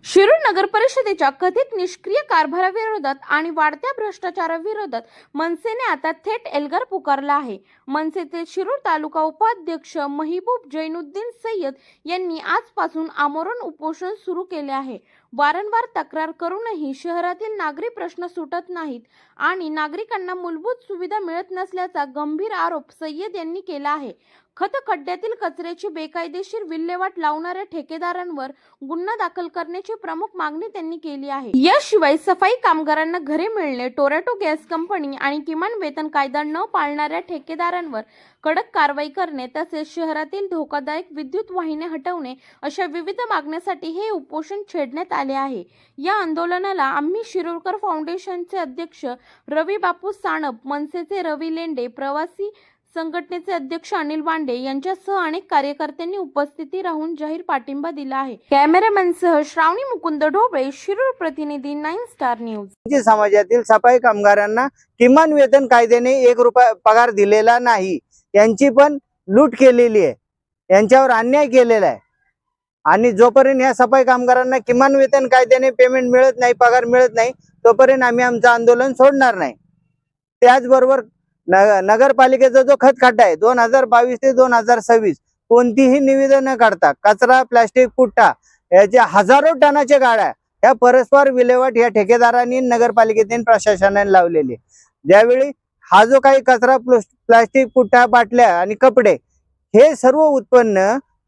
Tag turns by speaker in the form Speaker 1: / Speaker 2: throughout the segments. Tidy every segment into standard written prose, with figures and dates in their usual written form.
Speaker 1: शिरूर नगर परिषदेच्या कथित निष्क्रिय कारभाराविरोधात आणि वाढत्या भ्रष्टाचाराविरोधात मनसेने आता थेट एल्गार पुकारला आहे। मनसेचे शिरूर तालुका उपाध्यक्ष महिबूब जैनुद्दीन सय्यद यांनी आजपासून आमरण उपोषण सुरू केले आहे। वारंवार तक्रार करूनही शहरातील नागरी प्रश्न सुटत नाहीत आणि नागरिकांना मूलभूत सुविधा मिळत नसल्याचा गंभीर आरोप सय्यद यांनी केला आहे। खड्ड्यातील कचऱ्याची बेकायदेशीर विल्हेवाट लावणाऱ्या ठेकेदारांवर गुन्हा दाखल करण्याची प्रमुख मागणी त्यांनी केली आहे। याशिवाय सफाई कामगारांना घरे मिळणे, टोरॅटो गॅस कंपनी आणि किमान वेतन कायदा न पाळणाऱ्या ठेकेदारांवर कडक कारवाई करणे तसेच शहरातील धोकादायक विद्युत वाहिन्या हटवणे अशा विविध मागण्यासाठी हे उपोषण छेडण्यात आले आहे। या आंदोलनाला आम्ही शिरूरकर फाउंडेशनचे अध्यक्ष रवी बापू साणप, मनसेचे रवी लेंडे, प्रवासी संघटनेचे अध्यक्ष अनिल वांडे यांच्यासह अनेक कार्यकर्त्यांनी उपस्थिती राहून जाहीर पाठिंबा दिला आहे। कॅमेरामॅनसह श्रावणी मुकुंद ढोबळे, शिरूर प्रतिनिधी, 9 स्टार न्यूज।
Speaker 2: समाजातील सफाई कामगारांना किमान वेतन कायद्याने 1 रुपया पगार दिलेला नाही, यांची पण लूट केलेली आहे, यांच्यावर अन्याय केलेला आहे आणि जोपर्यंत या सफाई कामगारांना किमान वेतन कायद्याने पेमेंट मिळत नाही, पगार मिळत नाही, तोपर्यंत आम्ही आमचं आंदोलन सोडणार नाही। त्याचबरोबर नगरपालिकेचा जो खटखटा आहे 2022 ते 2026 कोणतीही निवेदन न काढता कचरा, प्लास्टिक, पुट्टा याच्या हजारो टनाच्या गाड्या या परस्पर विल्हेवाट या ठेकेदारांनी, नगरपालिकेने, प्रशासनाने लावलेली। ज्यावेळी हा जो काही कचरा, प्लास्टिक, पुट्टा, बाटल्या आणि कपडे हे सर्व उत्पन्न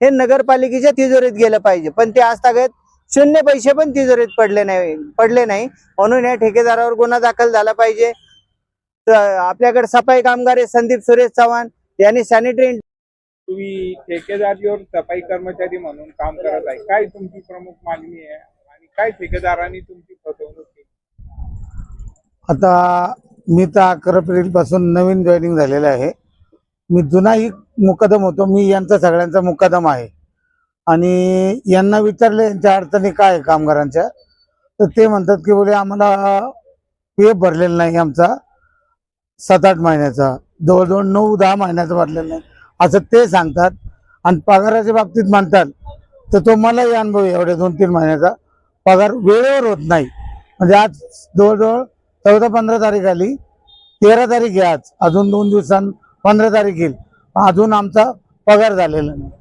Speaker 2: हे नगरपालिकेच्या तिजोरीत गेलं पाहिजे, पण ते आजतागत 0 पैसे पण तिजोरीत पडले नाही। म्हणून या ठेकेदारावर गुन्हा दाखल झाला पाहिजे। आपल्याकडे सफाई कामगार संदीप सुरेश चव्हाण यांनी सॅनिटरी।
Speaker 3: तुम्ही ठेकेदारीवर सफाई कर्मचारी म्हणून काम करत आहे, काय तुमची प्रमुख मागणी आहे आणि काय ठेकेदारांनी तुमची फसवणूक केली?
Speaker 4: आता मी तर 11 एप्रिल पासून नवीन जॉईनिंग झालेला आहे। मी जुनाही मुकदम होतो, मी यांचा सगळ्यांचा मुकदम आहे आणि यांना विचारले यांच्या अडचणी काय आहे कामगारांच्या, तर ते म्हणतात की बोले आम्हाला पीएफ भरलेला नाही, आमचा 7-8 महिन्याचा, जवळजवळ 9-10 महिन्याचा भरलेला नाही असं ते सांगतात। आणि पगाराच्या बाबतीत म्हणतात तर तो मलाही अनुभव आहे, एवढ्या 2-3 महिन्याचा पगार वेळेवर होत नाही। म्हणजे आज जवळजवळ 14-15 तारीख आली, 13 तारीख आहे आज, अजून 2 दिवसांनी 15 तारीख येईल, अजून आमचा पगार झालेला नाही।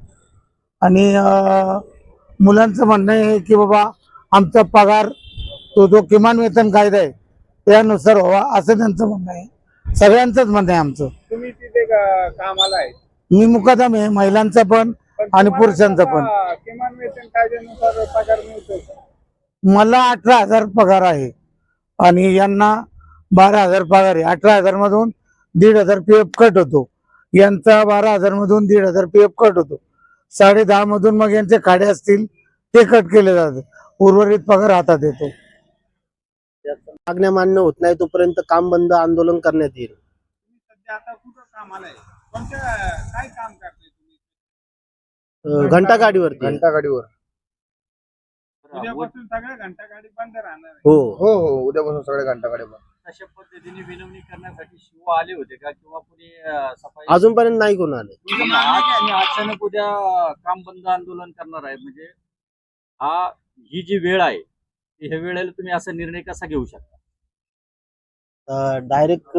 Speaker 4: आणि मुलांचं म्हणणं आहे की बाबा आमचा पगार तो जो किमान वेतन कायदा आहे त्यानुसार व्हावा, असं त्यांचं म्हणणं आहे। सगळ्यांचंच म्हणणं आहे आमचं।
Speaker 3: तुम्ही तिथे कामाला आहे?
Speaker 4: मी मुकदम आहे, महिलांचा पण आणि पुरुषांचा पण।
Speaker 3: किमान वेतन कायद्यानुसार पगार मिळतो?
Speaker 4: मला 18,000 पगार आहे आणि यांना 12,000 पगार आहे। 18,000 मधून 1,500 पीएफ कट होतो, यांचा 12,000 मधून 1,500 पीएफ कट होतो। 10.5 मधून मग यांचे खाडे असतील ते कट केले जातात, उर्वरित पगार हातात येतो।
Speaker 5: मागण्या मान्य होत नाही तोपर्यंत काम बंद आंदोलन करण्यात येईल।
Speaker 3: सध्या आता कुठं कामाला आहे? काय काम करताय तुम्ही?
Speaker 5: घंटागाडीवर
Speaker 3: उद्यापासून सगळ्या घंटागाडी बंद राहणार आहे?
Speaker 5: हो, उद्यापासून सगळ्या घंटागाडी बंद।
Speaker 6: अशा पद्धतीने विनवणी करण्यासाठी शिव आले होते का किंवा कुणी सफाई?
Speaker 5: अजूनपर्यंत नाही कोण आले।
Speaker 6: आणि अचानक उद्या काम बंद आंदोलन करणार आहे, म्हणजे ही जी वेळ आहे ह्या वेळेला तुम्ही असा निर्णय कसा घेऊ शकता?
Speaker 5: डायरेक्ट